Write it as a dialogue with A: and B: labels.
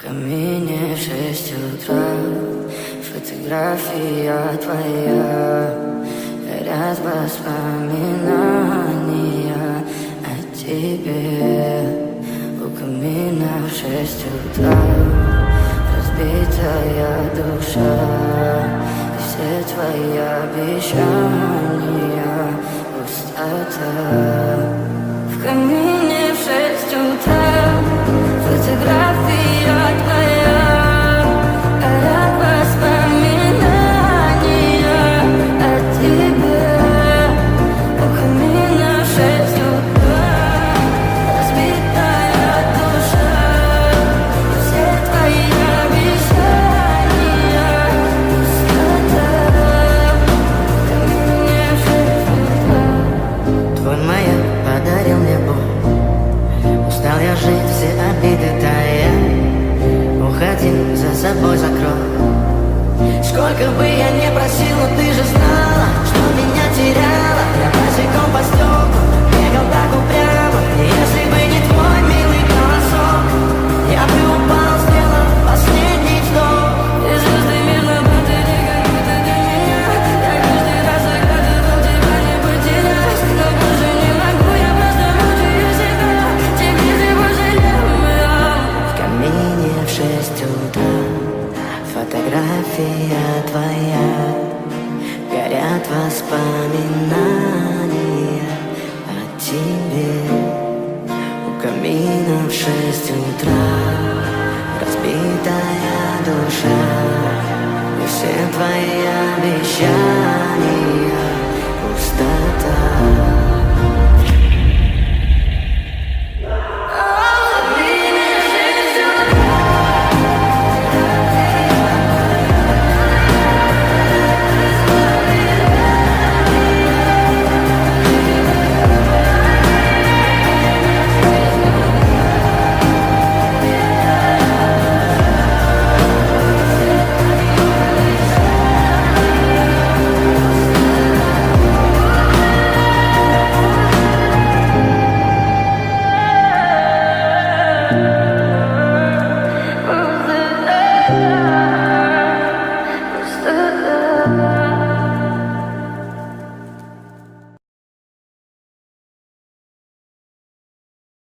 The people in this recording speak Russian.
A: камине в 6 утра, фотография твоя, горят воспоминания о тебе. У камина в 6 утра разбитая душа, и все твои обещания пустота. В камине в 6 утра фотография твоя, горят воспоминания о тебе. У камина в 6 утра разбитая душа, и все твои обещания пустота. В камине в 6 утра. Твой маяк подарил мне боль, устал я жить, все обиды тая. Уходи, за собой закрой. Сколько бы я не просил, но ты же знала, что меня теряла. Я босиком по стеклу бегал так упрямо. И если бы не твой милый голосок, я бы упал, сделал последний вдох. И звезды мирно падали, как будто для меня. Я каждый раз загадывал тебя не потерять, но больше не могу, я просто мучаю себя. Теперь ты пожалел меня. В камине в 6 утра фотография твоя, горят воспоминания о тебе. У камина в 6 утра разбитая душа, и все твои обещания